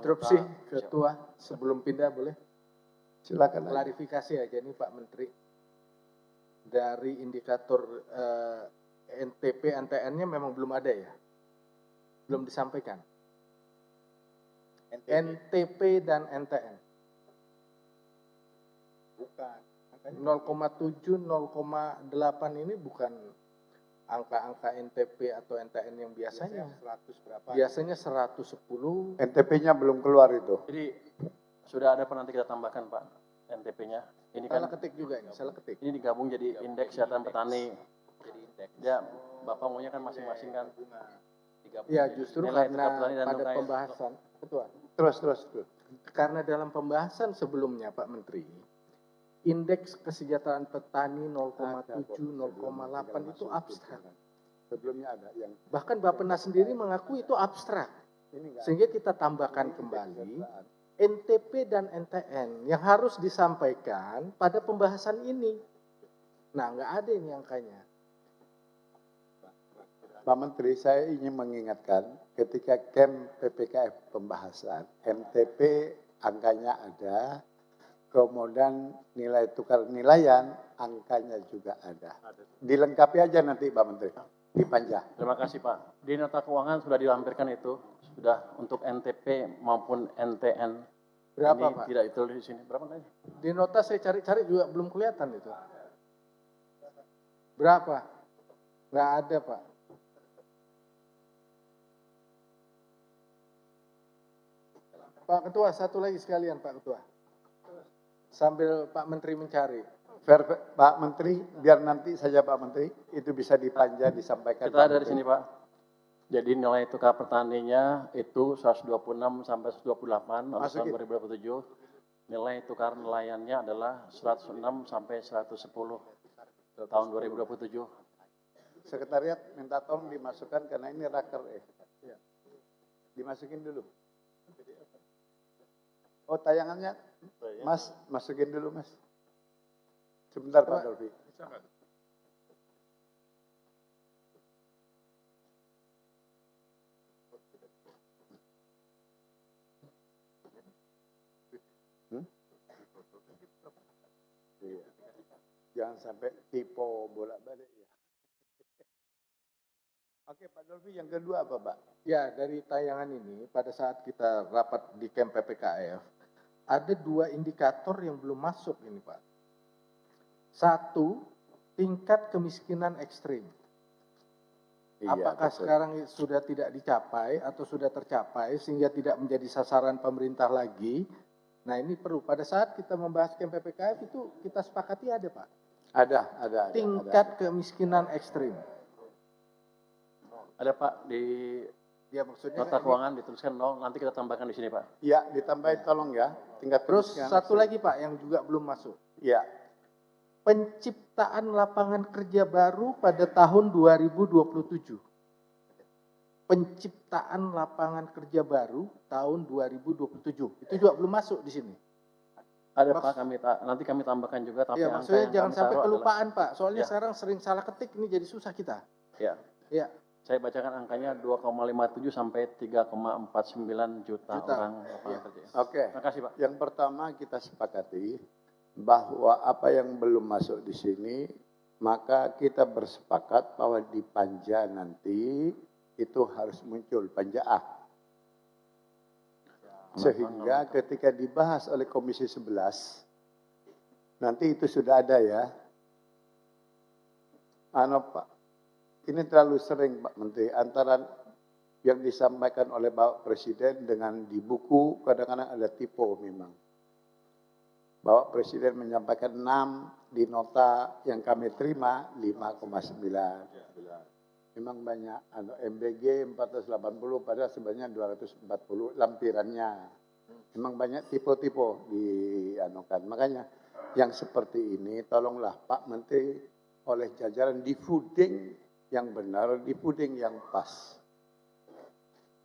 Interupsi Ketua sebelum pindah boleh? Silakan. Klarifikasi aja nih Pak Menteri. Dari indikator NTP NTN-nya memang belum ada ya? Belum disampaikan. NTP dan NTN. Bukan. 0,7, 0,8 ini bukan angka-angka NTP atau NTN yang biasanya. 100 berapa? Biasanya 110. NTP-nya belum keluar itu. Jadi sudah ada nanti kita tambahkan Pak NTP-nya. Ini Salah kan ketik juga ini, salah ketik. ini digabung jadi indeks kesehatan petani. Ya, Bapak maunya kan masing-masing kan. Ya justru Nilai karena tukar petani dan pada nilai- pembahasan, Ketua. Terus. Karena dalam pembahasan sebelumnya Pak Menteri, indeks kesejahteraan petani 0,7, 0,8 itu abstrak. Sebelumnya ada yang Bahkan Bappenas sendiri mengaku itu abstrak. Sehingga kita tambahkan kembali NTP dan NTN yang harus disampaikan pada pembahasan ini. Nah, nggak ada ini angkanya. Pak Menteri, saya ingin mengingatkan ketika KEM PPKF pembahasan, MTP angkanya ada, kemudian nilai tukar nilaian angkanya juga ada. Dilengkapi aja nanti Pak Menteri, dipanja. Terima kasih Pak. Di nota keuangan sudah dilampirkan itu, sudah untuk NTP maupun NTN. Berapa ini Pak? Tidak itu di sini. Berapa tadi? Di nota saya cari-cari juga belum kelihatan itu. Berapa? Nggak ada Pak. Pak Ketua, satu lagi sekalian Pak Ketua. Sambil Pak Menteri mencari. Pak Menteri, biar nanti saja Pak Menteri, itu bisa dipanja, disampaikan. Kita dari sini Pak. Jadi nilai tukar petaninya itu 126 sampai 128 untuk tahun 2027. Nilai tukar nelayannya adalah 106 sampai 110 tahun 2027. Sekretariat minta tolong dimasukkan karena ini raker Dimasukin dulu. Oh tayangannya, Mas, masukin dulu Mas. Sebentar Pak Dolfi. Iya. Jangan sampai tipe bolak-balik ya. Oke Pak Dolfi, yang kedua apa Pak? Ya, dari tayangan ini pada saat kita rapat di KEM PPKF, ada dua indikator yang belum masuk ini Pak. Satu, tingkat kemiskinan ekstrim. Iya, Apakah betul. sekarang sudah tidak dicapai atau sudah tercapai sehingga tidak menjadi sasaran pemerintah lagi? Nah ini perlu, pada saat kita membahas KEM PPKF itu kita sepakati ada Pak. Ada. Tingkat kemiskinan ekstrim. Ada Pak di Ya maksudnya nota keuangan dituliskan 0, nanti kita tambahkan di sini Pak. Ya, ditambahin tolong ya. Tingkat terus kemiskinan satu ekstrim. lagi Pak yang juga belum masuk. Ya, Penciptaan lapangan kerja baru pada tahun 2027. Penciptaan lapangan kerja baru tahun 2027. Itu juga belum masuk di sini. Ada Pak, nanti kami tambahkan juga. Tapi Ya angka maksudnya yang jangan kami sampai taruh kelupaan Pak. Soalnya Ya. sekarang sering salah ketik ini jadi susah kita. Ya. Ya. Saya bacakan angkanya 2,57 sampai 3,49 juta orang lapangan kerja. oke. Terima kasih Pak. Yang pertama kita sepakati bahwa apa yang belum masuk di sini, maka kita bersepakat bahwa di panja nanti itu harus muncul panja A. Sehingga ketika dibahas oleh Komisi 11, nanti itu sudah ada ya. Pak, ini terlalu sering Pak Menteri, antara yang disampaikan oleh Bapak Presiden dengan di buku, kadang-kadang ada typo memang. Bapak Presiden menyampaikan 6, di nota yang kami terima 5,9. Memang banyak, MBG 480, padahal sebenarnya 240 lampirannya. Memang banyak tipe-tipe dianukan. Makanya yang seperti ini, tolonglah Pak Menteri oleh jajaran di fooding yang benar, di fooding yang pas.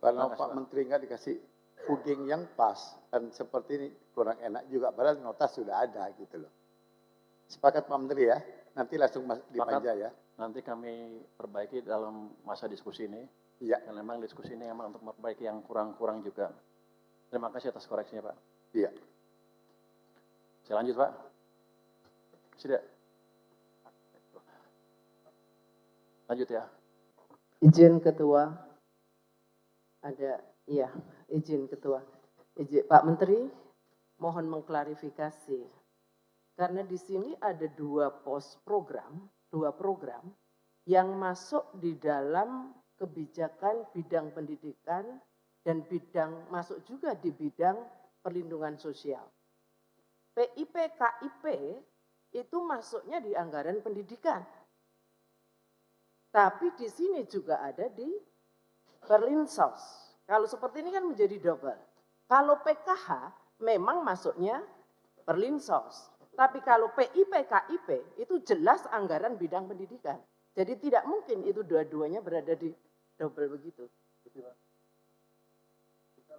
Kalau Pak Menteri nggak dikasih fooding yang pas, dan seperti ini kurang enak juga, padahal nota sudah ada gitu loh. Sepakat Pak Menteri ya, nanti langsung dipanja ya. Nanti kami perbaiki dalam masa diskusi ini. Iya. Dan memang diskusi ini memang untuk memperbaiki yang kurang-kurang juga. Terima kasih atas koreksinya, Pak. Iya. Saya lanjut, Pak. Sudah. Lanjut ya. Izin Ketua, izin Ketua. Pak Menteri, mohon mengklarifikasi. Karena di sini ada dua program yang masuk di dalam kebijakan bidang pendidikan dan masuk juga di bidang perlindungan sosial. PIP, KIP itu masuknya di anggaran pendidikan. Tapi di sini juga ada di Perlinsos. Kalau seperti ini kan menjadi double. Kalau PKH memang masuknya Perlinsos. Tapi kalau PIP, KIP itu jelas anggaran bidang pendidikan. Jadi tidak mungkin itu dua-duanya berada di double begitu.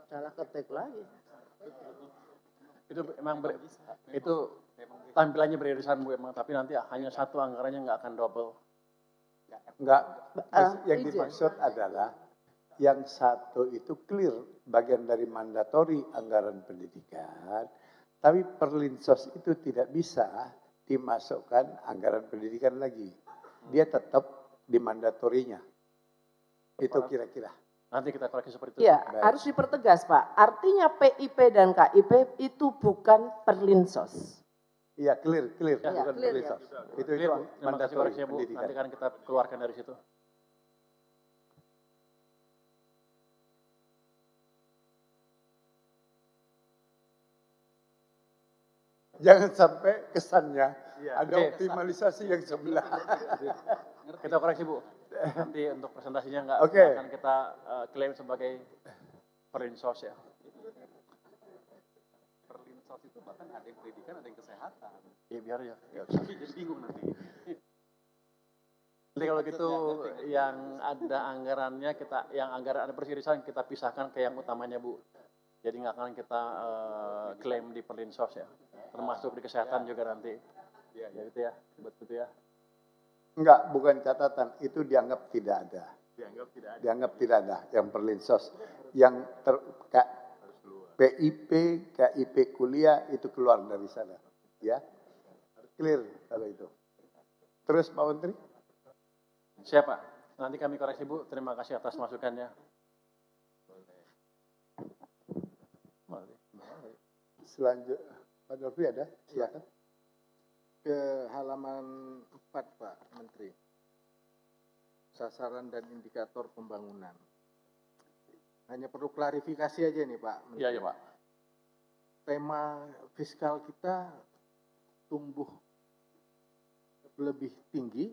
Salah ketik lagi. Itu memang itu tampilannya beririsan Bu, emang, tapi nanti hanya satu anggarannya nggak akan double. Enggak, yang dimaksud adalah yang satu itu clear bagian dari mandatori anggaran pendidikan, tapi Perlinsos itu tidak bisa dimasukkan anggaran pendidikan lagi. Dia tetap di mandatorinya. Itu kira-kira. Nanti kita koreksi seperti itu. Ya, harus dipertegas Pak. Artinya PIP dan KIP itu bukan Perlinsos. Iya, clear, Ya, bukan clear, Perlinsos. Itu Clear, Bu. Terima kasih mandatori koreksinya, Bu. pendidikan. Nanti kan kita keluarkan dari situ. Jangan sampai kesannya ada Oke. optimalisasi yang sebelah. Kita koreksi Bu. Nanti untuk presentasinya nggak Oke. akan kita klaim sebagai Perlinsos ya. Perlinsos itu bahkan ada yang pendidikan, ada yang kesehatan. Iya biar ya. Jadi bingung nanti. Jadi kalau gitu yang ada anggarannya yang anggaran ada persirisan kita pisahkan ke yang utamanya Bu. Jadi nggak akan kita klaim di Perlinsos ya. Termasuk di kesehatan juga nanti. Ya itu ya, betul ya. Enggak, bukan catatan. Itu dianggap tidak ada. Dianggap tidak ada. Dianggap tidak ada yang Perlinsos. Yang PIP, KIP kuliah itu keluar dari sana. Ya, clear kalau itu. Terus Pak Menteri? Siapa? Nanti kami koreksi Bu. Terima kasih atas masukannya. Selanjutnya, Pak Dolfi ada? Silakan. Ke halaman 4 Pak Menteri. Sasaran dan indikator pembangunan. Hanya perlu klarifikasi aja nih Pak Menteri. Iya, Pak. Tema fiskal kita tumbuh lebih tinggi,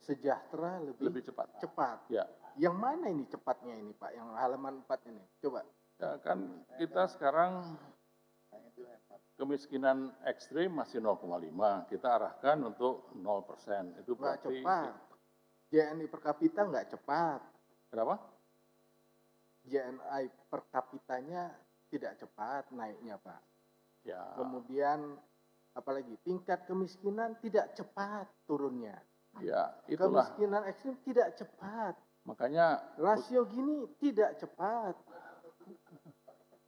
sejahtera lebih cepat. Ya. Yang mana ini cepatnya ini Pak? Yang halaman 4 ini. Coba. Ya kan kita sekarang kemiskinan ekstrim masih 0,5. Kita arahkan untuk 0%. Itu Nggak berarti cepat. JNI per kapita nggak cepat. berapa? JNI per kapitanya tidak cepat naiknya Pak. Ya. Kemudian apalagi tingkat kemiskinan tidak cepat turunnya. Ya, itulah. Kemiskinan ekstrim tidak cepat. Makanya Rasio gini tidak cepat.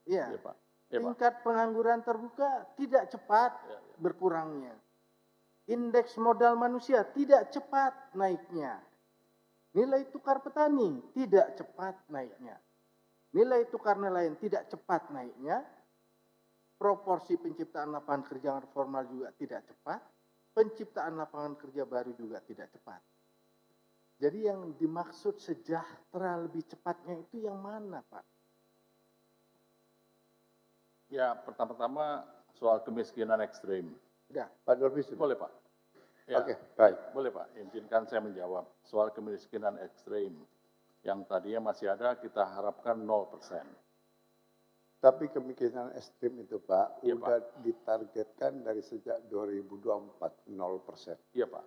ya, Ya. Pak. Ya, Pak. Tingkat pengangguran terbuka tidak cepat Ya. berkurangnya. Indeks modal manusia tidak cepat naiknya. Nilai tukar petani tidak cepat naiknya. Nilai tukar nelayan tidak cepat naiknya. Proporsi penciptaan lapangan kerja formal juga tidak cepat. Penciptaan lapangan kerja baru juga tidak cepat. Jadi yang dimaksud sejahtera lebih cepatnya itu yang mana Pak? Ya, pertama-tama soal kemiskinan ekstrim. Udah. Pak Dolfi sudah. Boleh, Pak? Ya, Oke, baik. boleh, Pak. Izinkan saya menjawab soal kemiskinan ekstrim. Yang tadinya masih ada, kita harapkan 0%. Tapi kemiskinan ekstrim itu Pak, Iya, udah ditargetkan dari sejak 2024 0%. Iya, Pak.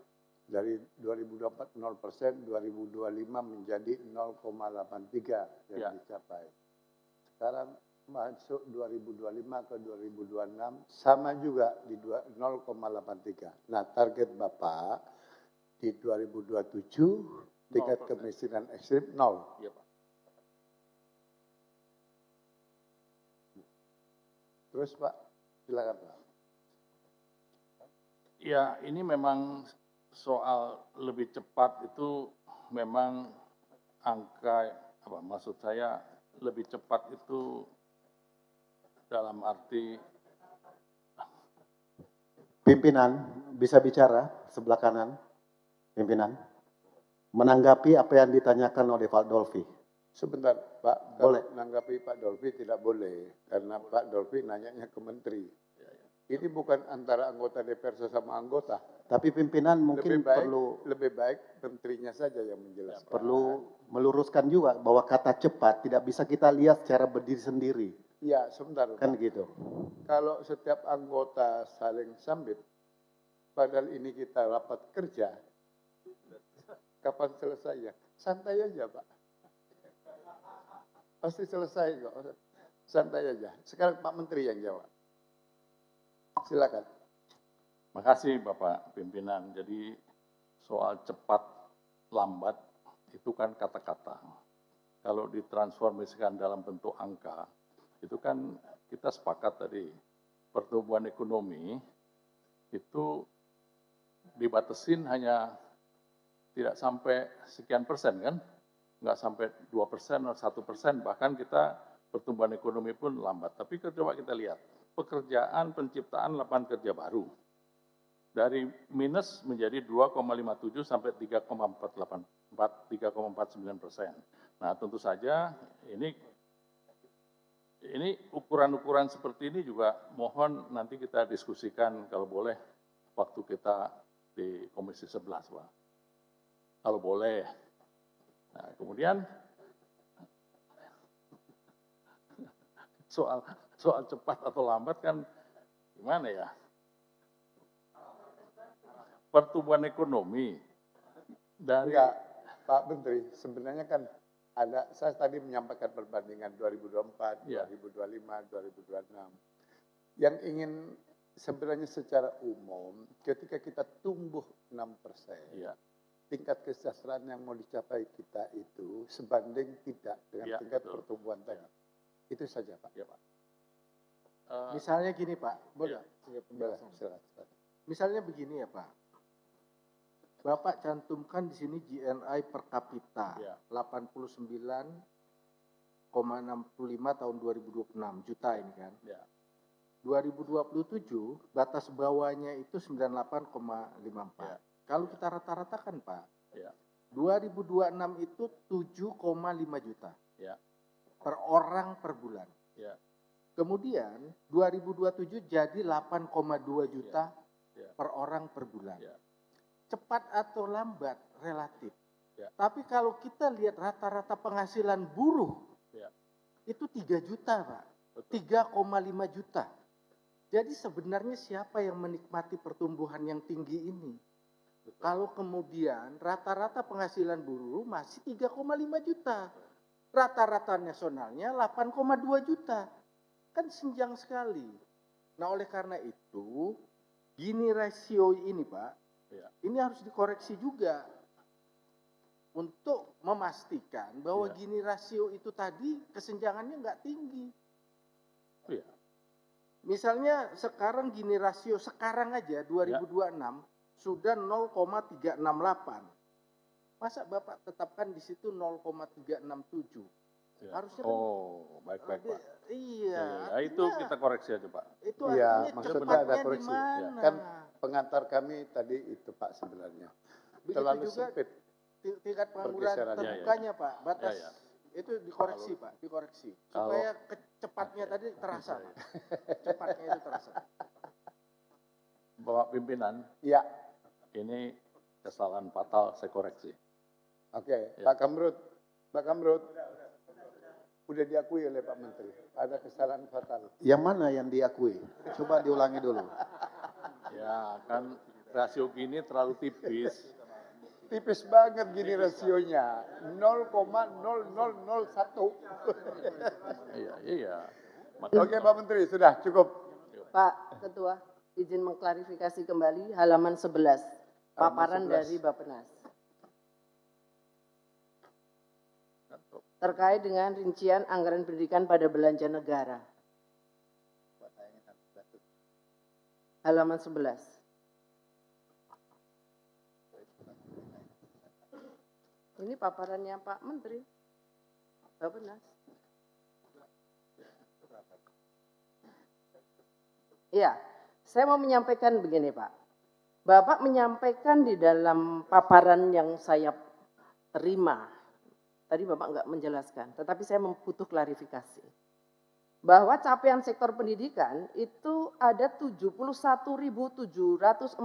Dari 2024 0%, 2025 menjadi 0,83 yang Ya. dicapai. Sekarang masuk 2025 ke 2026 sama juga di 0,83. Nah, target Bapak di 2027 tingkat 0%. kemiskinan ekstrim 0. Iya, Pak. terus Pak. Silakan Pak. Ya, ini memang soal lebih cepat itu memang angka, apa maksud saya lebih cepat itu dalam arti Pimpinan bisa bicara sebelah kanan, pimpinan. Menanggapi apa yang ditanyakan oleh Pak Dolfi. Sebentar Pak, Boleh. kalau menanggapi Pak Dolfi tidak boleh, karena Pak Dolfi nanyanya ke Menteri. Ini bukan antara anggota DPR sesama anggota. Tapi pimpinan mungkin Lebih baik menterinya saja yang menjelaskan. perlu meluruskan juga bahwa kata cepat tidak bisa kita lihat secara berdiri sendiri. Ya, sebentar. Kan Pak. gitu. Kalau setiap anggota saling sambit, padahal ini kita rapat kerja, kapan selesainya? Santai aja Pak. Pasti selesai kok. Santai aja. Sekarang Pak Menteri yang jawab. Silakan. makasih Bapak Pimpinan. Jadi soal cepat, lambat, itu kan kata-kata. Kalau ditransformasikan dalam bentuk angka, itu kan kita sepakat tadi, pertumbuhan ekonomi itu dibatasin hanya tidak sampai sekian persen kan, nggak sampai 2% atau 1%, bahkan kita pertumbuhan ekonomi pun lambat. Tapi coba kita lihat, pekerjaan penciptaan lapangan kerja baru dari minus menjadi 2,57 sampai 3,49%. Nah, tentu saja ini ukuran-ukuran seperti ini juga mohon nanti kita diskusikan kalau boleh waktu kita di Komisi 11, Pak. Kalau boleh. Nah, kemudian soal cepat atau lambat kan gimana ya? Pertumbuhan ekonomi dari Enggak, Pak Menteri, sebenarnya kan ada, saya tadi menyampaikan perbandingan 2024, Ya. 2025, 2026. Yang ingin sebenarnya secara umum, ketika kita tumbuh 6%, ya, tingkat kesejahteraan yang mau dicapai kita itu sebanding tidak dengan Ya, tingkat betul. pertumbuhan tadi. Itu saja Pak. ya Pak. Misalnya gini Pak, boleh? Boleh, silakan. Misalnya begini ya Pak. Bapak cantumkan di sini GNI per kapita Ya. 89,65 tahun 2026 juta ini kan. Ya. 2027 batas bawahnya itu 98,54. Ya. Kalau kita rata-ratakan Pak, Ya. 2026 itu 7,5 juta Ya. per orang per bulan. Ya. Kemudian 2027 jadi 8,2 juta Ya. per orang per bulan. Ya. Cepat atau lambat relatif. Ya. Tapi kalau kita lihat rata-rata penghasilan buruh, Ya. itu 3 juta Pak. Betul. 3,5 juta. Jadi sebenarnya siapa yang menikmati pertumbuhan yang tinggi ini? Betul. Kalau kemudian rata-rata penghasilan buruh masih 3,5 juta. Rata-rata nasionalnya 8,2 juta. Kan senjang sekali. Nah oleh karena itu, Gini rasio ini Pak, Ya. ini harus dikoreksi juga. Untuk memastikan bahwa Ya. Gini rasio itu tadi kesenjangannya nggak tinggi. Iya. Misalnya sekarang Gini rasio sekarang aja 2026 sudah 0,368. Masa Bapak tetapkan di situ 0,367? Ya. Harusnya kan Baik Pak. iya. Ya, itu artinya kita koreksi aja Pak. itu Iya, artinya maksudnya cepatnya ada koreksi. di mana? Kan pengantar kami tadi itu Pak sebenarnya. Begitu Terlalu juga sempit. tingkat pengangguran Pergeseran. terbukanya Pak, batas Ya, ya. itu dikoreksi Pak, dikoreksi supaya kecepatnya tadi terasa Pak. Cepatnya itu terasa. Bapak pimpinan, Iya, ini kesalahan fatal saya koreksi. oke. Ya. Pak Kamrut, udah diakui oleh Pak Menteri. Ada kesalahan fatal. Yang mana yang diakui? Coba diulangi dulu. Ya, kan rasio Gini terlalu tipis. Tipis banget gini rasionya. 0,0001. Iya. Oke Pak Menteri, sudah cukup. Pak Ketua, izin mengklarifikasi kembali halaman 11, paparan 11. dari Bappenas. Terkait dengan rincian anggaran pendidikan pada belanja negara. halaman 11. Ini paparannya Pak Menteri. Bappenas. Iya, saya mau menyampaikan begini Pak. Bapak menyampaikan di dalam paparan yang saya terima. Tadi Bapak enggak menjelaskan, tetapi saya butuh klarifikasi. Bahwa capaian sektor pendidikan itu ada 71.744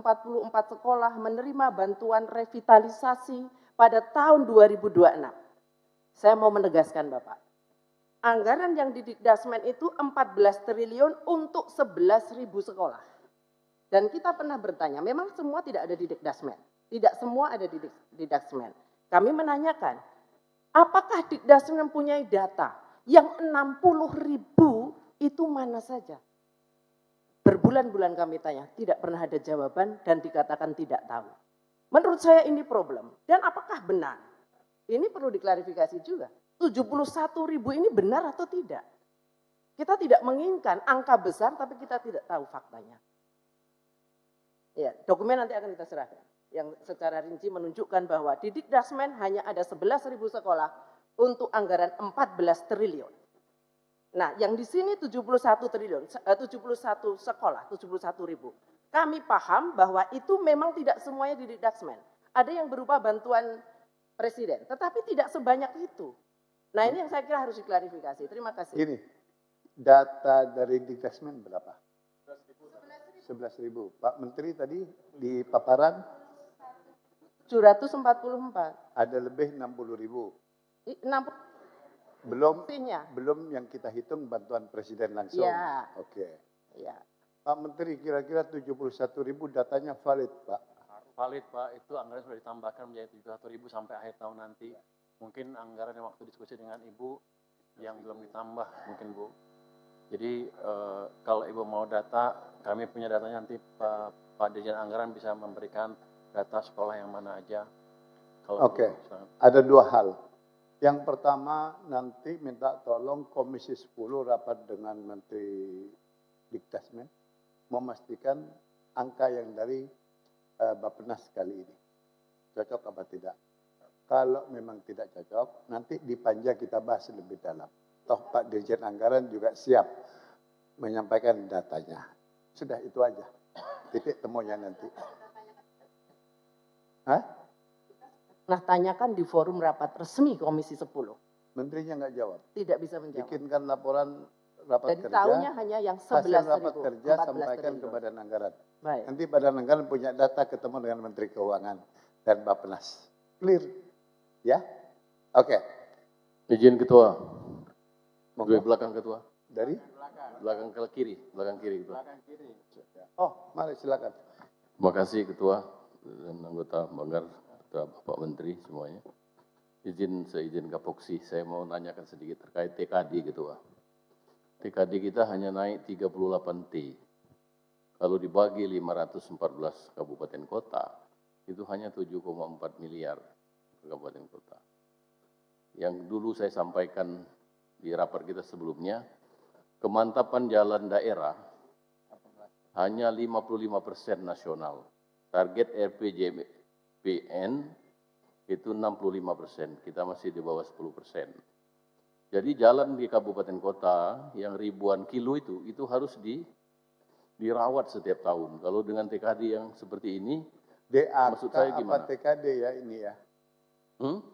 sekolah menerima bantuan revitalisasi pada tahun 2026. Saya mau menegaskan Bapak. Anggaran yang di Dikdasmen itu 14 triliun untuk 11.000 sekolah. Dan kita pernah bertanya, memang semua tidak ada di Dikdasmen. Tidak semua ada di Dikdasmen. Kami menanyakan, apakah Dikdasmen mempunyai data yang 60.000 itu mana saja? Berbulan-bulan kami tanya, tidak pernah ada jawaban dan dikatakan tidak tahu. Menurut saya ini problem. Dan apakah benar? Ini perlu diklarifikasi juga. 71.000 ini benar atau tidak? Kita tidak menginginkan angka besar tapi kita tidak tahu faktanya. Ya, dokumen nanti akan kita serahkan. Yang secara rinci menunjukkan bahwa di Dikdasmen hanya ada 11.000 sekolah untuk anggaran 14 triliun. Nah, yang di sini 71 triliun, 71 sekolah, 71.000. Kami paham bahwa itu memang tidak semuanya di Dikdasmen. Ada yang berupa bantuan presiden, tetapi tidak sebanyak itu. Nah, ini yang saya kira harus diklarifikasi. Terima kasih. Ini data dari Dikdasmen berapa? 11.000. Pak Menteri tadi di paparan 744. ada lebih 60.000. 60 Belum yang kita hitung bantuan presiden langsung. Ya. Oke. Ya. Pak Menteri kira-kira 71.000 datanya valid, Pak. Valid Pak, itu anggaran sudah ditambahkan menjadi 71.000 sampai akhir tahun nanti. Mungkin anggaran yang waktu diskusi dengan Ibu yang belum ditambah mungkin Bu. Jadi kalau Ibu mau data, kami punya datanya nanti Pak Dirjen Anggaran bisa memberikan data sekolah yang mana aja. Oke, ada dua hal. Yang pertama nanti minta tolong Komisi 10 rapat dengan Menteri Dikdasmen memastikan angka yang dari Bappenas kali ini. Cocok apa tidak? Kalau memang tidak cocok, nanti di Panja kita bahas lebih dalam. Toh Pak Dirjen Anggaran juga siap menyampaikan datanya. Sudah itu aja. Titik temunya nanti. Hah? Nah, tanyakan di forum rapat resmi Komisi 10. Menterinya nggak jawab. Tidak bisa menjawab. Bikinkan laporan rapat Dan kerja. tahunya hanya yang Hasil 11.000. rapat kerja 14 sampaikan triliun. ke Badan Anggaran. Baik. Nanti Badan Anggaran punya data ketemu dengan Menteri Keuangan dan Bappenas. Clear? Ya? Oke. Izin Ketua. Monggo. Di belakang Ketua. Dari? Belakang ke kiri. Belakang kiri Ketua. Oh, mari silakan. Terima kasih Ketua dan anggota Banggar, Ketua Bapak Menteri semuanya. Seizin Kapoksi, saya mau nanyakan sedikit terkait TKD Ketua. TKD kita hanya naik 38T. Kalau dibagi 514 kabupaten kota, itu hanya 7,4 miliar kabupaten kota. Yang dulu saya sampaikan di rapat kita sebelumnya, kemantapan jalan daerah hanya 55% nasional. Target RPJMN itu 65%, kita masih di bawah 10%. Jadi jalan di kabupaten kota yang ribuan kilo itu harus dirawat setiap tahun. Kalau dengan TKD yang seperti ini, DAK maksud saya apa gimana? TKD ya ini ya? Hmm?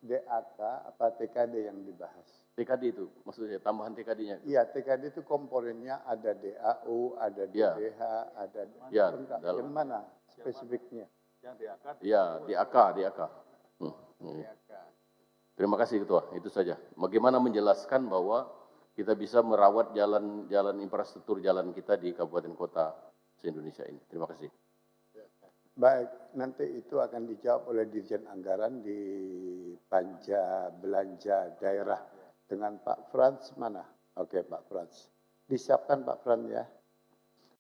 DAK apa TKD yang dibahas? TKD itu, maksudnya tambahan TKD-nya. Iya, TKD itu komponennya ada DAU, ada Ya. DBH, ada Ya, lengkap. dalam- Yang mana spesifiknya? Ya, di AK. Terima kasih Ketua, itu saja. Bagaimana menjelaskan bahwa kita bisa merawat jalan infrastruktur jalan kita di kabupaten kota se-Indonesia ini. Terima kasih. Baik, nanti itu akan dijawab oleh Dirjen Anggaran di Panja Belanja Daerah dengan Pak Frans mana? Oke Pak Frans. Disiapkan Pak Frans ya.